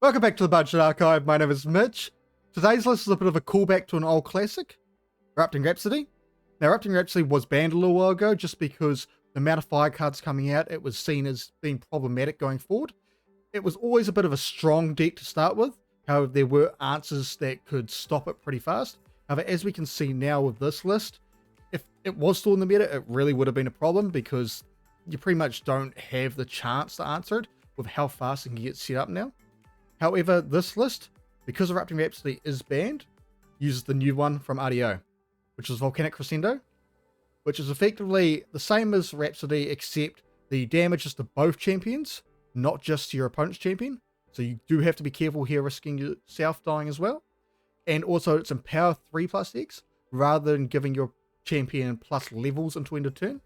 Welcome back to the Budget Archive. My name is Mitch. Today's list is a bit of a callback to an old classic, Erupting Rhapsody. Now, Erupting Rhapsody was banned a little while ago just because the amount of fire cards coming out, it was seen as being problematic going forward. It was always a bit of a strong deck to start with. However, there were answers that could stop it pretty fast. However, as we can see now with this list, if it was still in the meta, it really would have been a problem because you pretty much don't have the chance to answer it with how fast it can get set up now. However, this list, because Erupting Rhapsody is banned, uses the new one from RDO, which is Volcanic Crescendo, which is effectively the same as Rhapsody, except the damage is to both champions, not just to your opponent's champion. So you do have to be careful here, risking yourself dying as well. And also it's Empower 3+X, rather than giving your champion plus levels into end of turn.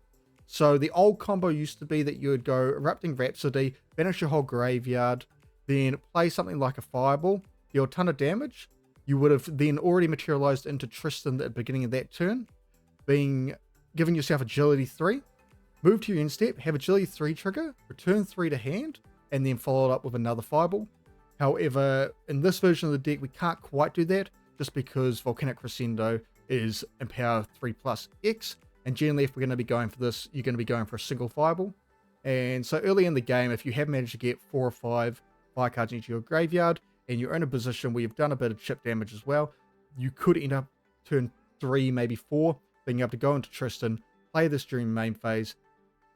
So the old combo used to be that you would go Erupting Rhapsody, banish your whole graveyard, then play something like a Fireball, deal a ton of damage. You would have then already materialized into Tristan at the beginning of that turn, giving yourself Agility 3, move to your end step, have Agility 3 trigger, return 3 to hand, and then follow it up with another Fireball. However, in this version of the deck, we can't quite do that, just because Volcanic Crescendo is Empower 3+X, and generally if we're going to be going for this, you're going to be going for a single Fireball. And so early in the game, if you have managed to get 4 or 5 fire cards into your graveyard, and you're in a position where you've done a bit of chip damage as well, you could end up turn 3, maybe 4, being able to go into Tristan, play this during main phase,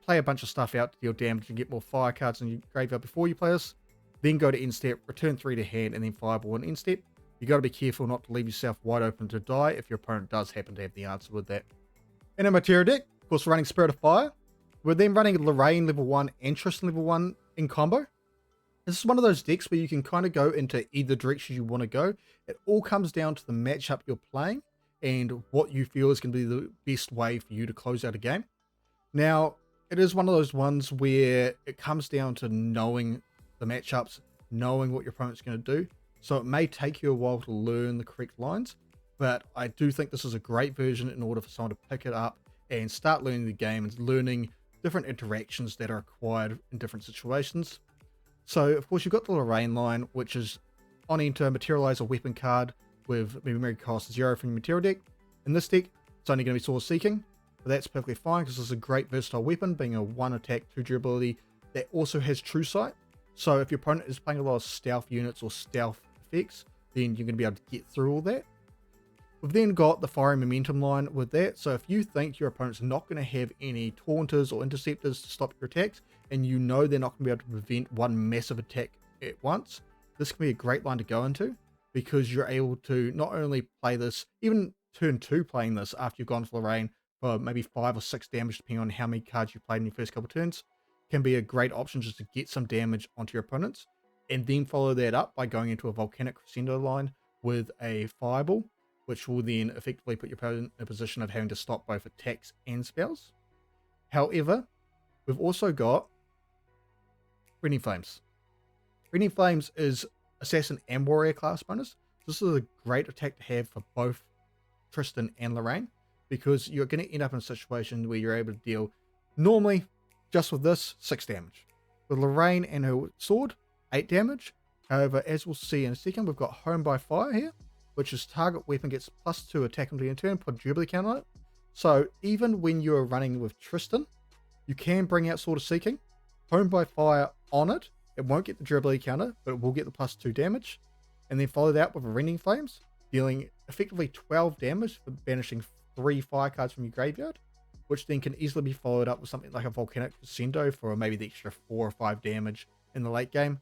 play a bunch of stuff out to deal damage and get more fire cards in your graveyard before you play this, then go to end step, return 3 to hand, and then Fireball in end step. You got to be careful not to leave yourself wide open to die if your opponent does happen to have the answer with that. In a Materia deck, of course, we're running Spirit of Fire. We're then running Lorraine level 1 and Tristan level 1 in combo. This is one of those decks where you can kind of go into either direction you want to go. It all comes down to the matchup you're playing and what you feel is going to be the best way for you to close out a game. Now, it is one of those ones where it comes down to knowing the matchups, knowing what your opponent's going to do. So it may take you a while to learn the correct lines, but I do think this is a great version in order for someone to pick it up and start learning the game and learning different interactions that are required in different situations. So, of course, you've got the Lorraine line, which is on enter, materialize a weapon card with memory cost 0 from your material deck. In this deck, it's only going to be Source Seeking, but that's perfectly fine because it's a great versatile weapon, being a 1 attack, 2 durability that also has True Sight. So, if your opponent is playing a lot of stealth units or stealth effects, then you're going to be able to get through all that. We've then got the Fire and Momentum line with that. So, if you think your opponent's not going to have any Taunters or Interceptors to stop your attacks, and you know they're not going to be able to prevent one massive attack at once, this can be a great line to go into because you're able to not only play this, even turn 2 playing this after you've gone for Lorraine for maybe 5 or 6 damage depending on how many cards you played in your first couple turns, can be a great option just to get some damage onto your opponents, and then follow that up by going into a Volcanic Crescendo line with a Fireball, which will then effectively put your opponent in a position of having to stop both attacks and spells. However, we've also got Rending Flames. Rending Flames is Assassin and Warrior class bonus. This is a great attack to have for both Tristan and Lorraine, because you're going to end up in a situation where you're able to deal, normally, just with this, 6 damage. With Lorraine and her sword, 8 damage. However, as we'll see in a second, we've got Home by Fire here, which is target weapon gets +2 attack until end turn, put durability count on it. So even when you're running with Tristan, you can bring out Sword of Seeking, Home by Fire on it. It won't get the durability counter, but it will get the +2 damage. And then follow that with a Rending Flames, dealing effectively 12 damage for banishing 3 fire cards from your graveyard, which then can easily be followed up with something like a Volcanic Crescendo for maybe the extra 4 or 5 damage in the late game,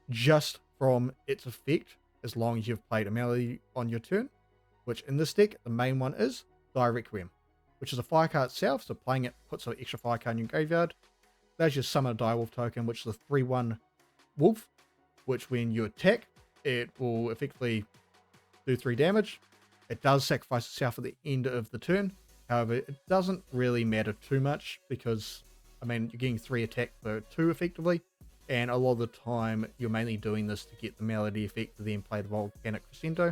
just from its effect, as long as you've played a melody on your turn, which in this deck, the main one is Dire Requiem, which is a fire card itself, so playing it puts an extra fire card in your graveyard. There's your Summon a Direwolf token, which is a 3/1 wolf, which when you attack, it will effectively do 3 damage. It does sacrifice itself at the end of the turn. However, it doesn't really matter too much because, I mean, you're getting 3 attack for 2 effectively, and a lot of the time you're mainly doing this to get the melody effect to then play the Volcanic Crescendo.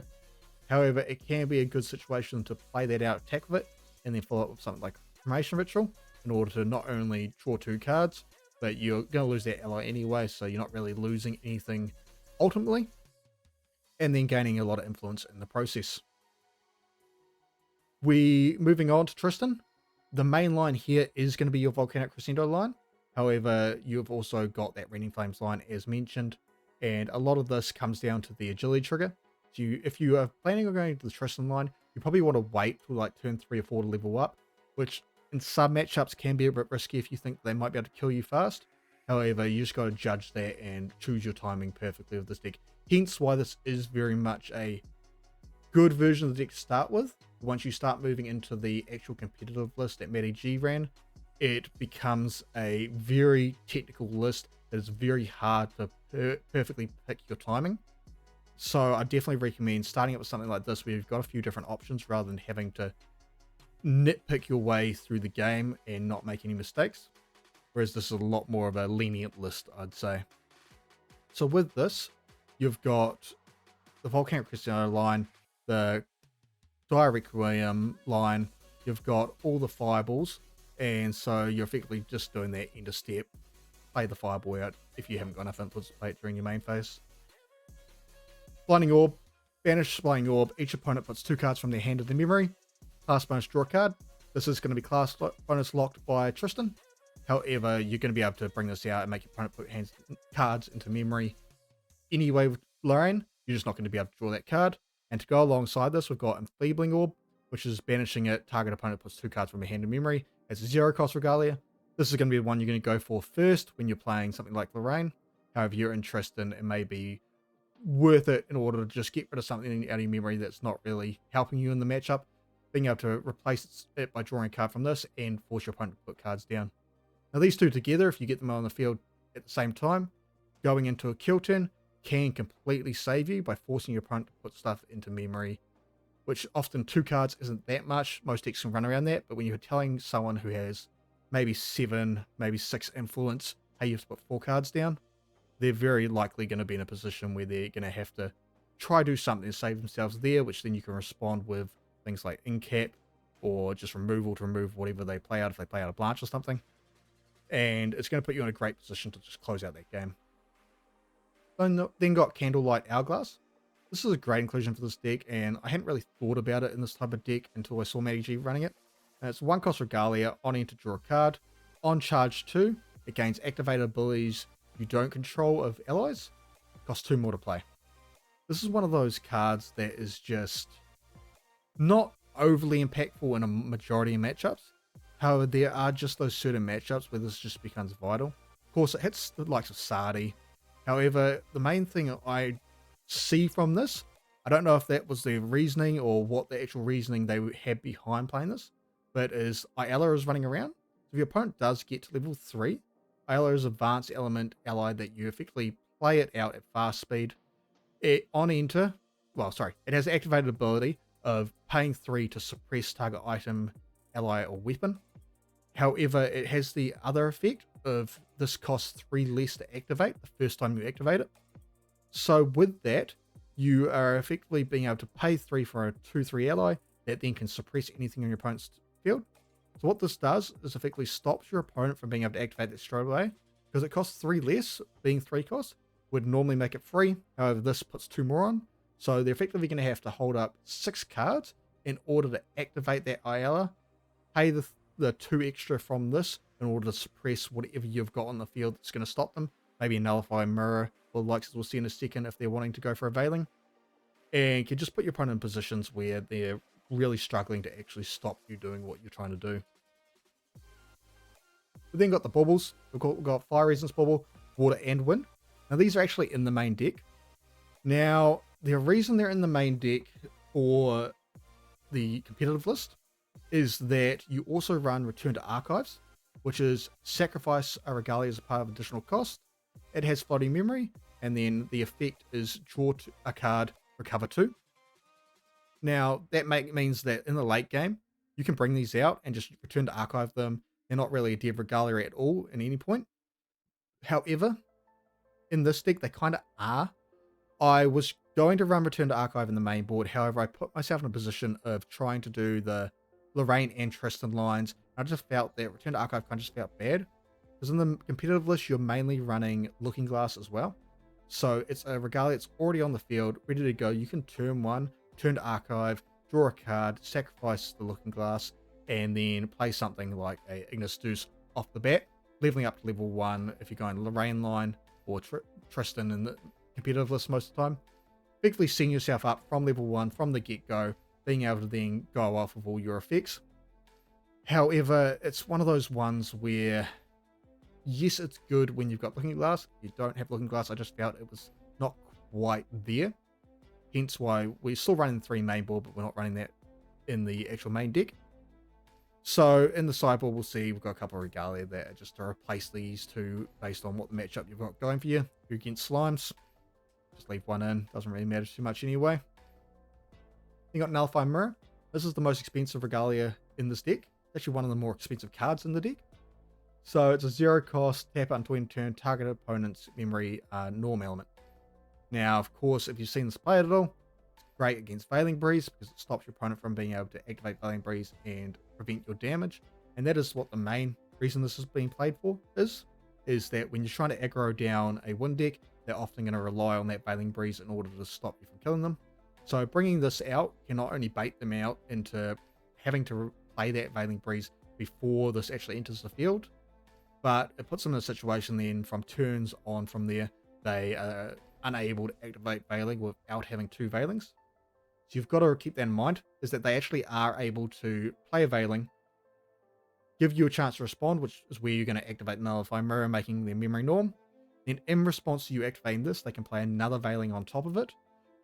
However, it can be a good situation to play that out, attack with it, and then follow up with something like Formation Ritual in order to not only draw 2 cards, but you're going to lose that ally anyway, so you're not really losing anything ultimately, and then gaining a lot of influence in the process. Moving on to Tristan. The main line here is going to be your Volcanic Crescendo line. However, you've also got that Raining Flames line as mentioned, and a lot of this comes down to the agility trigger. So if you are planning on going to the Tristan line, you probably want to wait till like turn 3 or 4 to level up, which in some matchups can be a bit risky if you think they might be able to kill you fast. However, you just got to judge that and choose your timing perfectly with this deck. Hence why this is very much a good version of the deck to start with. Once you start moving into the actual competitive list that Matty G ran, it becomes a very technical list that is very hard to perfectly pick your timing. So I definitely recommend starting up with something like this where you've got a few different options rather than having to nitpick your way through the game and not make any mistakes. Whereas this is a lot more of a lenient list, I'd say. So with this, you've got the Volcanic Crescendo line, the Dire Requiem line, you've got all the fireballs, and so you're effectively just doing that end of step, play the fireball out if you haven't got enough influence to play it during your main phase. Blinding Orb, banish Blinding Orb, each opponent puts 2 cards from their hand into memory, class bonus draw a card. This is going to be class bonus locked by Tristan. However, you're going to be able to bring this out and make your opponent put cards into memory anyway with Lorraine. You're just not going to be able to draw that card. And to go alongside this, we've got Enfeebling Orb, which is banishing it. Target opponent puts 2 cards from their hand in memory. It's a 0 cost Regalia. This is going to be the one you're going to go for first when you're playing something like Lorraine. However, you're interested in it may be worth it in order to just get rid of something out of your memory that's not really helping you in the matchup. Being able to replace it by drawing a card from this and force your opponent to put cards down. Now these two together, if you get them on the field at the same time, going into a kill turn can completely save you by forcing your opponent to put stuff into memory, which often 2 cards isn't that much. Most decks can run around that, but when you're telling someone who has maybe 7, maybe 6 influence, hey, you have to put 4 cards down, they're very likely going to be in a position where they're going to have to try do something to save themselves there, which then you can respond with things like incap or just removal to remove whatever they play out if they play out a Blanche or something. And it's going to put you in a great position to just close out that game. Then got Candlelight Hourglass. This is a great inclusion for this deck, and I hadn't really thought about it in this type of deck until I saw Matty G running it. And it's 1 cost Regalia, on end to draw a card. On charge 2, it gains activated abilities you don't control of allies. It costs 2 more to play. This is one of those cards that is just not overly impactful in a majority of matchups. However, there are just those certain matchups where this just becomes vital. Of course, it hits the likes of Sardi. However, the main thing I see from this, I don't know if that was the reasoning or what the actual reasoning they had behind playing this, but is Ayala is running around. If your opponent does get to level 3, Ayala is advanced element ally that you effectively play it out at fast speed. It has the activated ability of paying 3 to suppress target item, ally, or weapon. However, it has the other effect of this costs 3 less to activate the first time you activate it. So with that, you are effectively being able to pay 3 for a 2/3 ally that then can suppress anything on your opponent's field. So what this does is effectively stops your opponent from being able to activate that straight away, because it costs 3 less, being 3 cost, would normally make it free. However, this puts 2 more on. So they're effectively going to have to hold up 6 cards in order to activate that Ayala, pay the 2 extra from this in order to suppress whatever you've got on the field that's going to stop them. Maybe a Nullify Mirror, or likes as we'll see in a second if they're wanting to go for a Veiling. And you just put your opponent in positions where they're really struggling to actually stop you doing what you're trying to do. We then got the baubles. We've got Fire Resistance Bauble, Water and Wind. Now these are actually in the main deck. Now the reason they're in the main deck for the competitive list is that you also run Return to Archives, which is sacrifice a Regalia as a part of additional cost. It has floating memory, and then the effect is draw a card, recover 2. Now that means that in the late game, you can bring these out and just return to archive them. They're not really a dev Regalia at all at any point. However, in this deck, they kind of are. I was going to run Return to Archive in the main board. However, I put myself in a position of trying to do the Lorraine and Tristan lines. I just felt that Return to Archive kind of just felt bad. Because in the competitive list, you're mainly running Looking Glass as well. So it's a Regalia that's already on the field, ready to go. You can turn one, turn to Archive, draw a card, sacrifice the Looking Glass, and then play something like a Ignis Deuce off the bat, leveling up to level 1 if you're going Lorraine line or Tristan in the competitive list most of the time. Effectively setting yourself up from level 1 from the get-go, being able to then go off of all your effects. However, it's one of those ones where, yes, it's good when you've got Looking Glass. If you don't have Looking Glass, I just felt it was not quite there. Hence why we're still running 3 main board, but we're not running that in the actual main deck. So in the sideboard, we'll see we've got a couple of Regalia that are just to replace these two based on what the matchup you've got going for you. You're against Slimes, just leave one in. Doesn't really matter too much anyway. You got Nullify Mirror. This is the most expensive Regalia in this deck. Actually one of the more expensive cards in the deck. So it's a 0 cost, tap until end turn, target opponent's memory norm element. Now, of course, if you've seen this played at all, it's great against Veiling Breeze because it stops your opponent from being able to activate Veiling Breeze and prevent your damage. And that is what the main reason this is being played for is that when you're trying to aggro down a wind deck, they're often going to rely on that Veiling Breeze in order to stop you from killing them. So bringing this out can not only bait them out into having to play that Veiling Breeze before this actually enters the field, but it puts them in a situation then from turns on from there, they are unable to activate Veiling without having 2 Veilings. So you've got to keep that in mind, is that they actually are able to play a Veiling, give you a chance to respond, which is where you're going to activate Nullify Mirror, making their memory norm. Then in response to you activating this, they can play another Veiling on top of it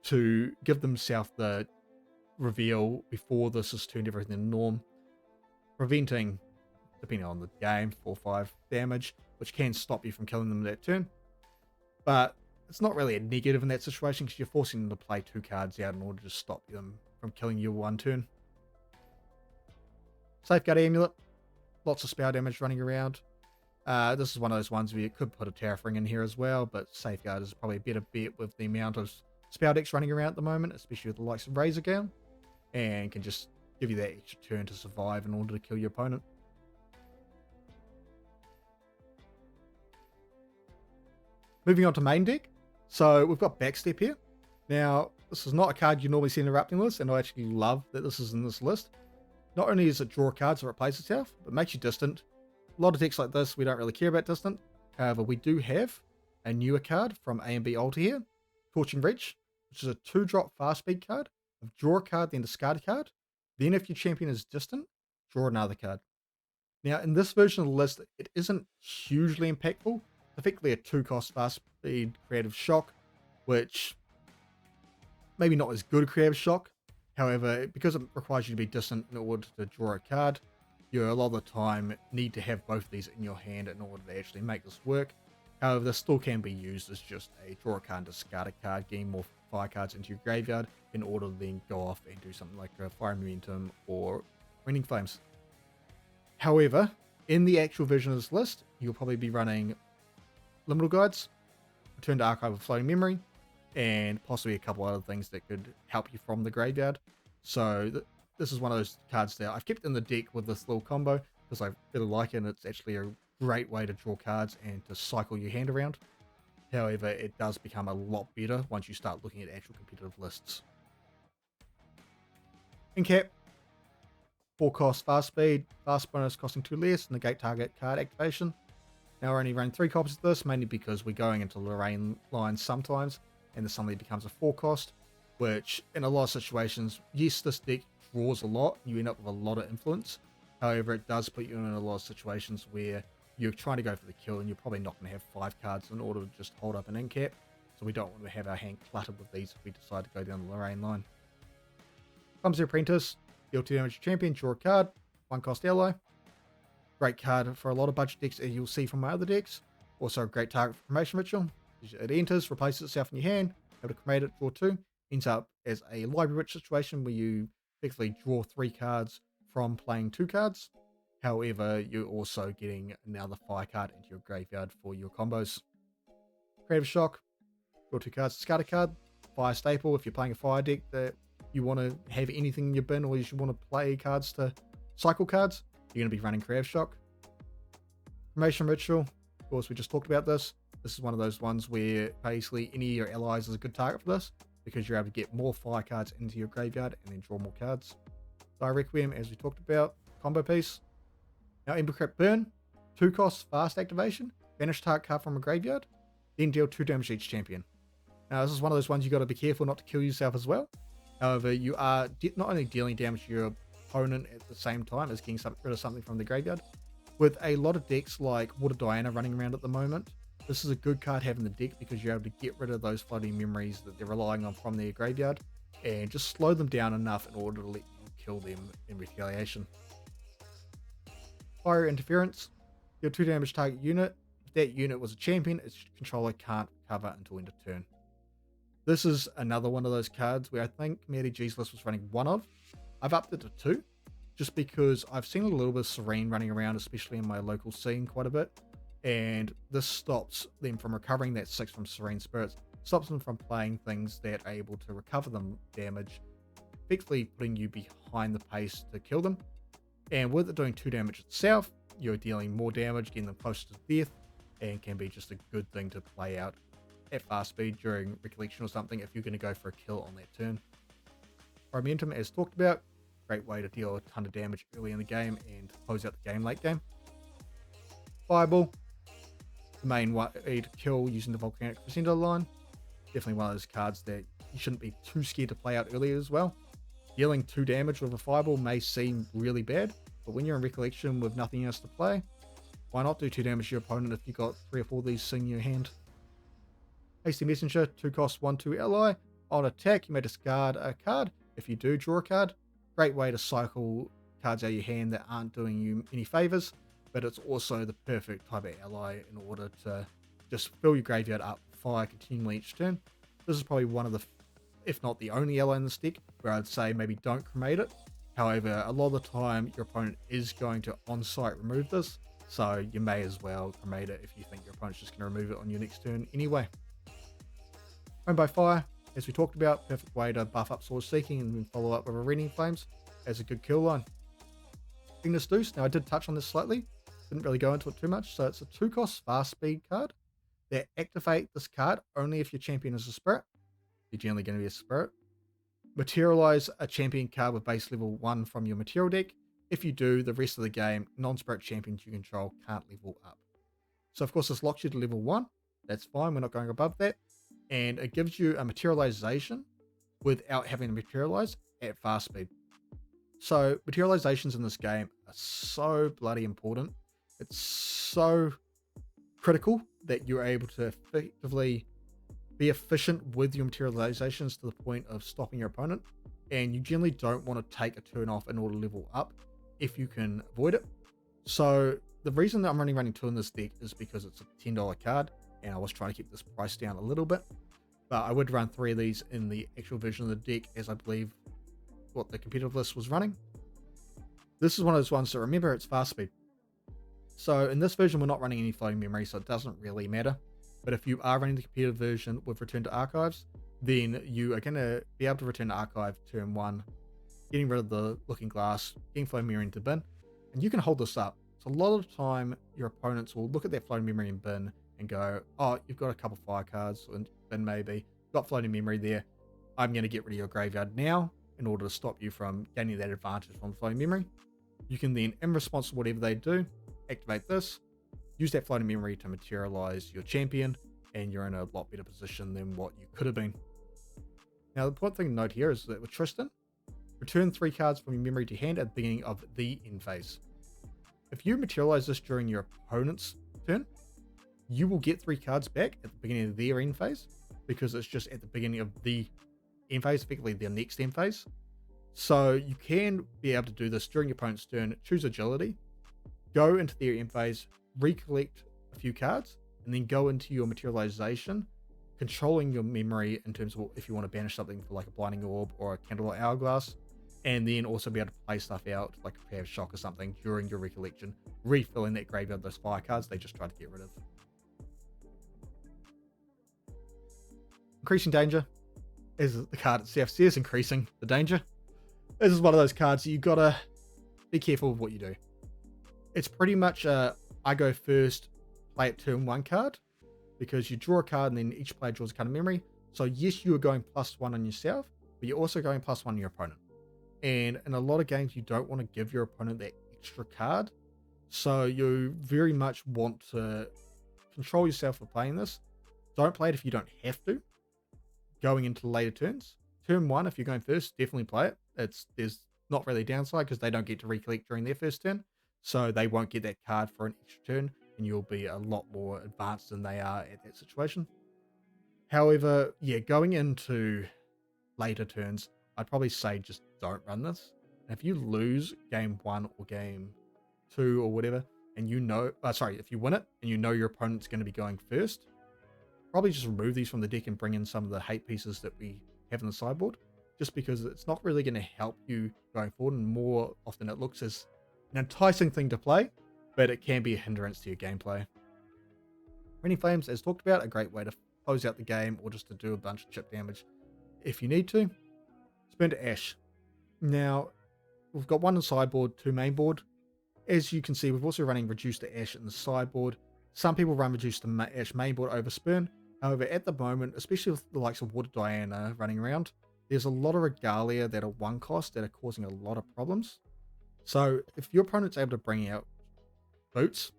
to give themselves the reveal before this has turned everything to norm, preventing, depending on the game, 4-5 damage, which can stop you from killing them that turn. But it's not really a negative in that situation because you're forcing them to play 2 cards out in order to stop them from killing you one turn. Safeguard Amulet, lots of spell damage running around. This is one of those ones where you could put a Terrafring in here as well, but Safeguard is probably a better bet with the amount of spell decks running around at the moment, especially with the likes of Razor Gale, and can just give you that extra turn to survive in order to kill your opponent. Moving on to main deck. So we've got Backstep here. Now, this is not a card you normally see in the Erupting list, and I actually love that this is in this list. Not only does it draw cards to replace itself, but makes you distant. A lot of decks like this, we don't really care about distant. However, we do have a newer card from A and B Alter here, Torching Reach, which is a 2-drop fast speed card of draw a card, then discard a card. Then if your champion is distant, draw another card. Now, in this version of the list, it isn't hugely impactful. Effectively a 2-cost fast speed Creative Shock, which maybe not as good a Creative Shock. However, because it requires you to be distant in order to draw a card, you a lot of the time need to have both of these in your hand in order to actually make this work. However, this still can be used as just a draw a card, discard a card, getting more fire cards into your graveyard in order to then go off and do something like a Fire Momentum or Raining Flames. However, in the actual version of this list, you'll probably be running Liminal Guides, Return to Archive of Floating Memory, and possibly a couple other things that could help you from the graveyard. So this is one of those cards that I've kept in the deck with this little combo because I really like it, and it's actually a great way to draw cards and to cycle your hand around. However, it does become a lot better once you start looking at actual competitive lists. Incap, 4-cost fast speed, fast bonus costing 2 less, negate target card activation. Now we're only running 3 copies of this, mainly because we're going into Lorraine lines sometimes, and this suddenly becomes a 4-cost, which in a lot of situations, yes, this deck draws a lot, you end up with a lot of influence. However, it does put you in a lot of situations where you're trying to go for the kill, and you're probably not going to have 5 cards in order to just hold up an incap, so we don't want to have our hand cluttered with these if we decide to go down the Lorraine line. Clumsy Apprentice, deal 2 damage to champion, draw a card, 1-cost ally. Great card for a lot of budget decks that you'll see from my other decks. Also a great target for Cremation Ritual. It enters, replaces itself in your hand, able to cremate it, draw 2. Ends up as a library rich situation where you effectively draw 3 cards from playing 2 cards. However, you're also getting another fire card into your graveyard for your combos. Creative Shock, draw 2 cards, discard a card. Fire staple, if you're playing a fire deck that you want to have anything in your bin, or you should want to play cards to cycle cards, you're going to be running Creative Shock. Cremation Ritual, of course we just talked about this. This is one of those ones where basically any of your allies is a good target for this, because you're able to get more fire cards into your graveyard and then draw more cards. Dire Requiem, as we talked about, combo piece. Now Embercrap Burn, 2 costs, fast activation, banish target card from a graveyard, then deal 2 damage to each champion. Now this is one of those ones you got to be careful not to kill yourself as well. However, you are not only dealing damage to your opponent at the same time as getting rid of something from the graveyard. With a lot of decks like Water Diana running around at the moment, this is a good card having the deck because you're able to get rid of those floating memories that they're relying on from their graveyard and just slow them down enough in order to let you kill them in retaliation. Fire Interference, your 2 damage target unit. If that unit was a champion, its controller can't recover until end of turn. This is another one of those cards where I think MattyG's list was running 1 of. I've upped it to 2, just because I've seen a little bit of Serene running around, especially in my local scene quite a bit. And this stops them from recovering that 6 from Serene Spirits, stops them from playing things that are able to recover them damage, effectively putting you behind the pace to kill them. And with it doing 2 damage itself, you're dealing more damage, getting them close to death, and can be just a good thing to play out at fast speed during Recollection or something if you're going to go for a kill on that turn. Momentum, as talked about, great way to deal a ton of damage early in the game and close out the game late game. Fireball, the main way to kill using the Volcanic Crescendo line. Definitely one of those cards that you shouldn't be too scared to play out earlier as well. Dealing 2 damage with a Fireball may seem really bad, but when you're in Recollection with nothing else to play, why not do 2 damage to your opponent if you've got 3 or 4 of these sitting in your hand? Hasty Messenger, 2 cost, 1/2 ally. On attack, you may discard a card. If you do, draw a card. Great way to cycle cards out of your hand that aren't doing you any favors, but it's also the perfect type of ally in order to just fill your graveyard up, fire continually each turn. This is probably one of the, if not the only ally in this deck, where I'd say maybe don't cremate it. However, a lot of the time your opponent is going to on-site remove this, so you may as well cremate it if you think your opponent's just going to remove it on your next turn anyway. Owned by Fire, as we talked about, perfect way to buff up Sword Seeking and then follow up with a Raining Flames as a good kill line. Ignis Deuce, now I did touch on this slightly, didn't really go into it too much, so it's a 2 cost fast speed card that activate this card only if your champion is a spirit. You're generally going to be a spirit. Materialize a champion card with base level 1 from your material deck. If you do, the rest of the game, non-spirit champions you control can't level up. So of course this locks you to level 1, that's fine, we're not going above that. And it gives you a materialization without having to materialize at fast speed. So materializations in this game are so bloody important. It's so critical that you're able to effectively be efficient with your materializations to the point of stopping your opponent. And you generally don't want to take a turn off in order to level up if you can avoid it. So the reason that I'm only running 2 in this deck is because it's a $10 card. And I was trying to keep this price down a little bit, but I would run 3 of these in the actual version of the deck, as I believe what the competitive list was running. This is one of those ones to remember, it's fast speed. So in this version, we're not running any floating memory, so it doesn't really matter. But if you are running the competitive version with Return to Archives, then you are going to be able to return to Archive turn 1, getting rid of the Looking Glass, getting floating memory into bin, and you can hold this up. So a lot of the time, your opponents will look at their floating memory in bin and go, oh, you've got a couple fire cards, and then maybe got floating memory there. I'm going to get rid of your graveyard now in order to stop you from gaining that advantage from floating memory. You can then, in response to whatever they do, activate this, use that floating memory to materialize your champion, and you're in a lot better position than what you could have been. Now, the important thing to note here is that with Tristan, return 3 cards from your memory to hand at the beginning of the end phase. If you materialize this during your opponent's turn, you will get 3 cards back at the beginning of their end phase, because it's just at the beginning of the end phase, effectively their next end phase. So you can be able to do this during your opponent's turn, choose agility, go into their end phase, recollect a few cards, and then go into your materialization, controlling your memory in terms of if you want to banish something for like a Blinding Orb or a Candlelight Hourglass, and then also be able to play stuff out like a Pair of Shock or something during your recollection, refilling that graveyard those fire cards they just tried to get rid of. Increasing Danger, as the card itself says, increasing the danger. This is one of those cards that you gotta be careful with what you do. It's pretty much a I go first, play it turn 1 card, because you draw a card and then each player draws a card of memory. So yes, you are going +1 on yourself, but you're also going +1 on your opponent. And in a lot of games, you don't want to give your opponent that extra card. So you very much want to control yourself for playing this. Don't play it if you don't have to. Going into later turns. Turn 1, if you're going first, definitely play it. There's not really a downside because they don't get to recollect during their first turn. So they won't get that card for an extra turn, and you'll be a lot more advanced than they are at that situation. However, yeah, going into later turns, I'd probably say just don't run this. And if you lose game 1 or game 2 or whatever, and if you win it and you know your opponent's going to be going first, probably just remove these from the deck and bring in some of the hate pieces that we have in the sideboard, just because it's not really going to help you going forward, and more often it looks as an enticing thing to play, but it can be a hindrance to your gameplay. Raining Flames, as talked about, a great way to close out the game or just to do a bunch of chip damage if you need to. Spin to Ash. Now, we've got 1 in the sideboard, 2 main board. As you can see, we're also running Reduce to Ash in the sideboard. Some people run Reduce to Ash main board over Spurn. However, at the moment, especially with the likes of Water Diana running around, there's a lot of Regalia that are 1 cost that are causing a lot of problems. So if your opponent's able to bring out Boots,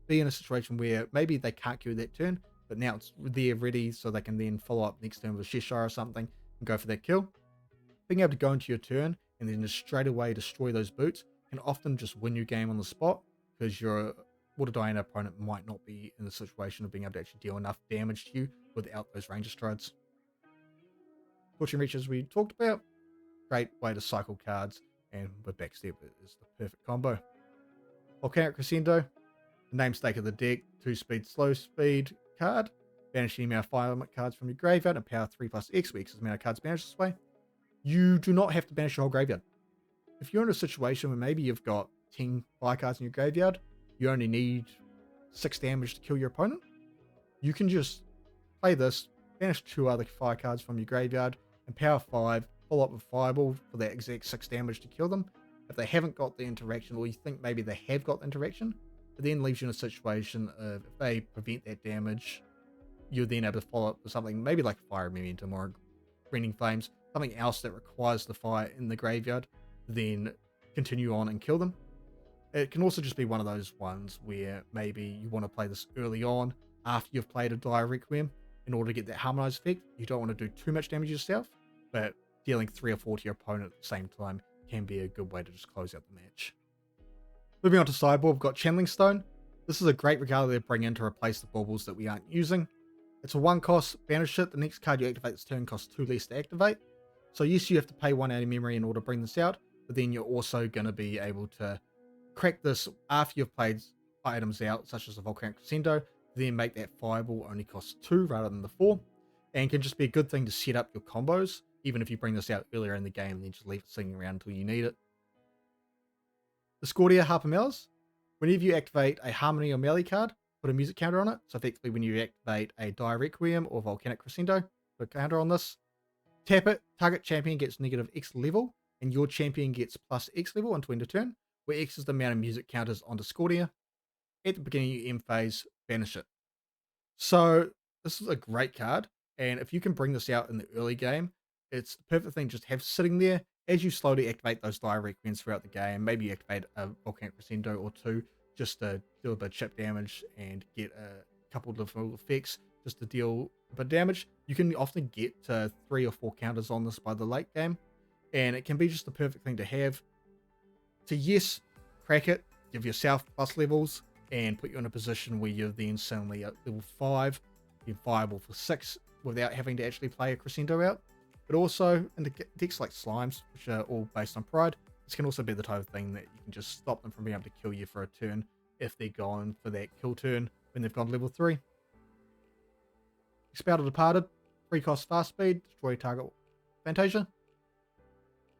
be in a situation where maybe they can't kill that turn, but now they're ready so they can then follow up next turn with a Cheshire or something and go for that kill. Being able to go into your turn and then just straight away destroy those Boots can often just win your game on the spot, because your Water Diana opponent might not be in the situation of being able to actually deal enough damage to you without those Ranger Strides. Scorching Reach, as we talked about, great way to cycle cards, and with Backstep is the perfect combo. Volcanic Crescendo, the namesake of the deck, 2 speed, slow speed card, banish the amount of fire element cards from your graveyard, and power 3+X, where X is the amount of cards banished this way. You do not have to banish your whole graveyard. If you're in a situation where maybe you've got 10 fire cards in your graveyard, you only need 6 damage to kill your opponent, you can just play this, banish 2 other fire cards from your graveyard, and power 5, follow up with Fireball for that exact 6 damage to kill them. If they haven't got the interaction, or you think maybe they have got the interaction, it then leaves you in a situation of, if they prevent that damage, you're then able to follow up with something maybe like Fire Momentum or Raining Flames, something else that requires the fire in the graveyard, then continue on and kill them. It can also just be one of those ones where maybe you want to play this early on after you've played a Dire Requiem in order to get that harmonized effect. You don't want to do too much damage yourself, but dealing 3 or 4 to your opponent at the same time can be a good way to just close out the match. Moving on to sideboard, we've got Channeling Stone. This is a great Regalia to bring in to replace the baubles that we aren't using. It's a 1 cost, banish it. The next card you activate this turn costs 2 less to activate. So yes, you have to pay 1 out of memory in order to bring this out, but then you're also going to be able to crack this after you've played items out, such as the Volcanic Crescendo, then make that Fireball only cost 2 rather than the 4, and can just be a good thing to set up your combos, even if you bring this out earlier in the game and then just leave it sitting around until you need it. Discordia Harper Melis. Whenever you activate a Harmony or Melee card, put a music counter on it. So effectively when you activate a Dire Requiem or Volcanic Crescendo, put a counter on this. Tap it, target champion gets -X level, and your champion gets +X level until end of turn, where X is the amount of music counters on Discordia. At the beginning of your end phase, banish it. So this is a great card, and if you can bring this out in the early game, it's the perfect thing just to have sitting there as you slowly activate those Dire Requiems throughout the game. Maybe you activate a Volcanic Crescendo or 2 just to deal a bit of chip damage and get a couple of different effects just to deal a bit of damage. You can often get to 3 or 4 counters on this by the late game, and it can be just the perfect thing to have. So yes, crack it, give yourself plus levels, and put you in a position where you're then suddenly at level 5, you're viable for 6 without having to actually play a Crescendo out. But also in the decks like Slimes, which are all based on Pride, this can also be the type of thing that you can just stop them from being able to kill you for a turn if they're going for that kill turn when they've gone level 3. Expelled or Departed, 3 cost fast speed, destroy target Fantasia.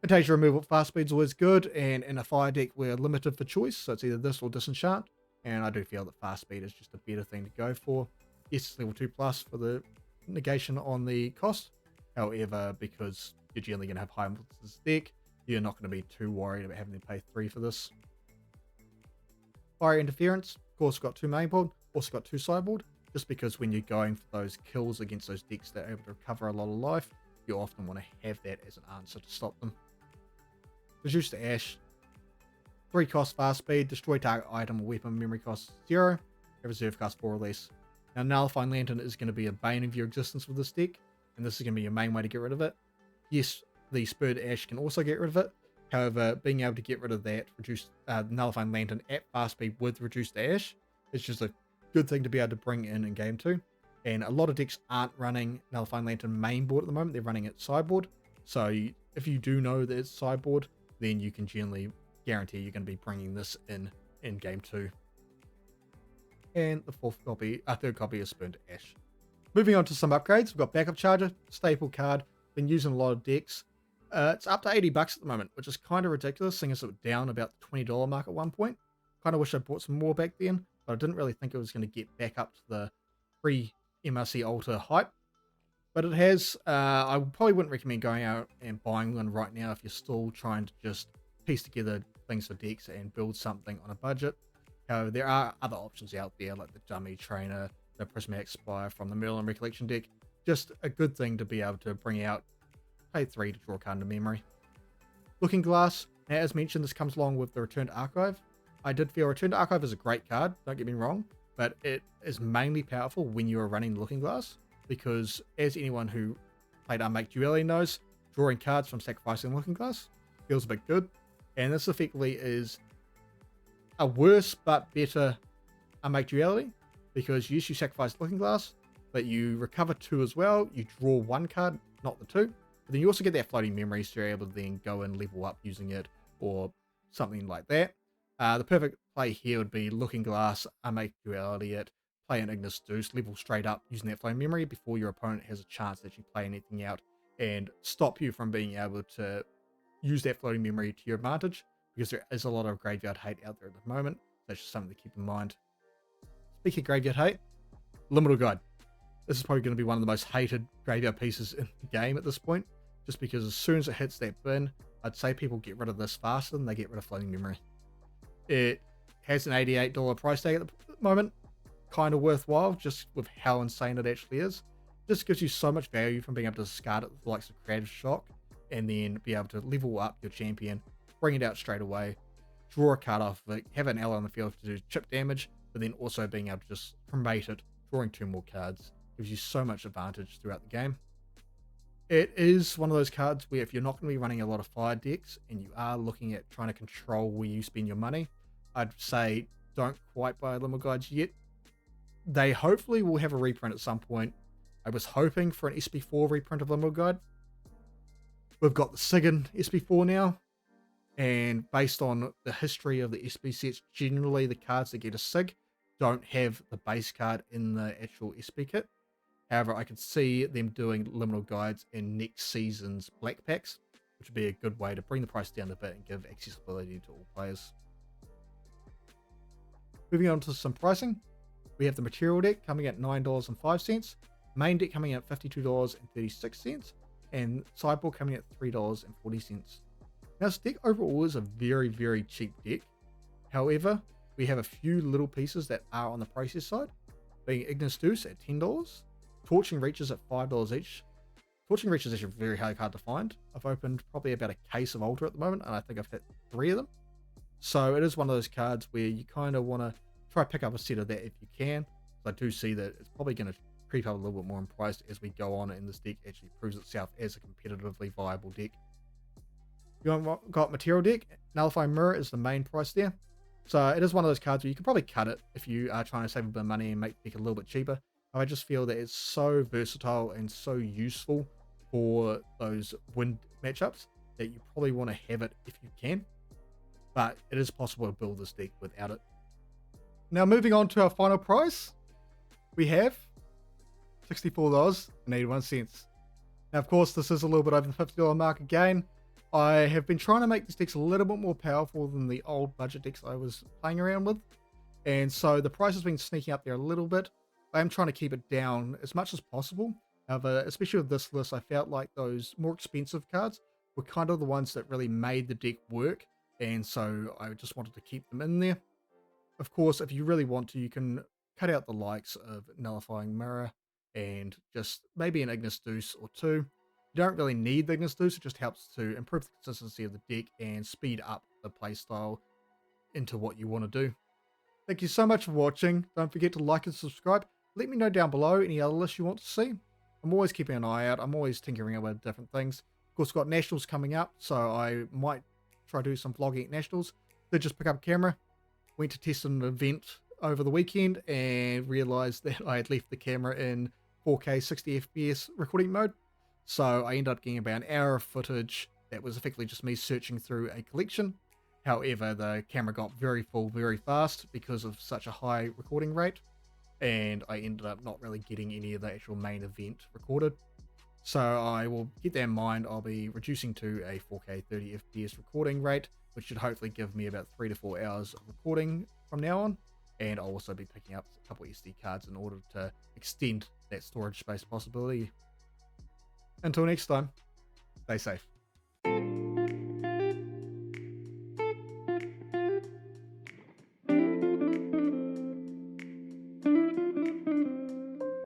Fantasia removal at fast speed is always good, and in a fire deck we're limited for choice, so it's either this or Disenchant, and I do feel that fast speed is just a better thing to go for. Yes, it's level 2+ for the negation on the cost. However, because you're generally going to have high this deck, you're not going to be too worried about having to pay 3 for this. Fire Interference, of course, got 2 main board, also got 2 sideboard. just because when you're going for those kills against those decks that are able to recover a lot of life, you often want to have that as an answer to stop them. Reduce the Ash. 3 cost fast speed, destroy target item or weapon, memory cost 0, have reserve cost 4 or less. Now Nullifying Lantern is going to be a bane of your existence with this deck, and this is going to be your main way to get rid of it. Yes, the Spurred Ash can also get rid of it, however, being able to get rid of that, reduce Nullifying Lantern at fast speed with reduced Ash, is just a good thing to be able to bring in game 2. And a lot of decks aren't running Nullifying Lantern main board at the moment, they're running it sideboard. So if you do know that it's sideboard, then you can generally guarantee you're going to be bringing this in game 2. And the third copy is Spurned Ash. Moving on to some upgrades, we've got Backup Charger, staple card, been using a lot of decks. It's up to $80 at the moment, which is kind of ridiculous, seeing as it was down about the $20 mark at one point. Kind of wish I bought some more back then, but I didn't really think it was going to get back up to the pre-MRC Alter hype. But it has. I probably wouldn't recommend going out and buying one right now if you're still trying to just piece together things for decks and build something on a budget. However, there are other options out there like the Dummy Trainer, the Prismatic Spire from the Merlin Recollection deck. Just a good thing to be able to bring out. Pay 3 to draw a card into memory. Looking Glass. Now, as mentioned, this comes along with the Return to Archive. I did feel Return to Archive is a great card, don't get me wrong, but it is mainly powerful when you are running Looking Glass, because as anyone who played Unmake Duality knows, drawing cards from sacrificing Looking Glass feels a bit good, and this effectively is a worse but better Unmake Duality, because yes, you sacrifice Looking Glass, but you recover 2 as well, you draw 1 card, not the 2, but then you also get that floating memory, so you're able to then go and level up using it, or something like that. The perfect play here would be Looking Glass, Unmake Duality it, play an Ignis Deuce, level straight up using that floating memory before your opponent has a chance to actually play anything out, and stop you from being able to use that floating memory to your advantage, because there is a lot of graveyard hate out there at the moment. That's just something to keep in mind. Speaking of graveyard hate, Liminal Guide. This is probably going to be one of the most hated graveyard pieces in the game at this point, just because as soon as it hits that bin, I'd say people get rid of this faster than they get rid of floating memory. It has an $88 price tag at the moment, kind of worthwhile just with how insane it actually is. Just gives you so much value from being able to discard it with the likes of Creative Shock, and then be able to level up your champion, bring it out straight away, draw a card off of it, have an ally on the field to do chip damage, but then also being able to just promote it, drawing 2 more cards. Gives you so much advantage throughout the game. It is one of those cards where if you're not going to be running a lot of fire decks and you are looking at trying to control where you spend your money, I'd say don't quite buy Liminal Guides yet. They hopefully will have a reprint at some point. I was hoping for an SP4 reprint of Liminal Guide. We've got the Sigan SP4 now, and based on the history of the SP sets, generally the cards that get a Sig don't have the base card in the actual SP kit. However, I could see them doing Liminal Guides in next season's Black Packs, which would be a good way to bring the price down a bit and give accessibility to all players. Moving on to some pricing, we have the Material deck coming at $9.05, main deck coming at $52.36, and sideboard coming at $3.40. Now, this deck overall is a very, very cheap deck. However, we have a few little pieces that are on the pricier side, being Ignis Deuce at $10, Torching Reaches at $5 each. Torching Reaches is actually very hard to find. I've opened probably about a case of Altar at the moment, and I think I've hit 3 of them. So it is one of those cards where you kind of want to try pick up a set of that if you can. I do see that it's probably going to creep up a little bit more in price as we go on, and this deck actually proves itself as a competitively viable deck. You got Material deck. Nullifying Mirror is the main price there. So it is one of those cards where you can probably cut it if you are trying to save a bit of money and make the deck a little bit cheaper. I just feel that it's so versatile and so useful for those wind matchups that you probably want to have it if you can. But it is possible to build this deck without it. Now moving on to our final price, we have $64.81. Now of course this is a little bit over the $50 mark again. I have been trying to make these decks a little bit more powerful than the old budget decks I was playing around with. And so the price has been sneaking up there a little bit. I am trying to keep it down as much as possible. However, especially with this list, I felt like those more expensive cards were kind of the ones that really made the deck work. And so I just wanted to keep them in there. Of course, if you really want to, you can cut out the likes of Nullifying Mirror and just maybe an Ignis Deuce or two. You don't really need the Ignis Deuce, it just helps to improve the consistency of the deck and speed up the playstyle into what you want to do. Thank you so much for watching. Don't forget to like and subscribe. Let me know down below any other lists you want to see. I'm always keeping an eye out. I'm always tinkering about different things. Of course, got Nationals coming up, so I might try to do some vlogging at Nationals. Did just pick up a camera. Went to test an event over the weekend and realized that I had left the camera in 4K 60 FPS recording mode. So I ended up getting about an hour of footage that was effectively just me searching through a collection. However, the camera got very full very fast because of such a high recording rate, and I ended up not really getting any of the actual main event recorded. So I will keep that in mind. I'll be reducing to a 4K 30 FPS recording rate, which should hopefully give me about 3 to 4 hours of recording from now on. And I'll also be picking up a couple SD cards in order to extend that storage space possibility. Until next time, stay safe.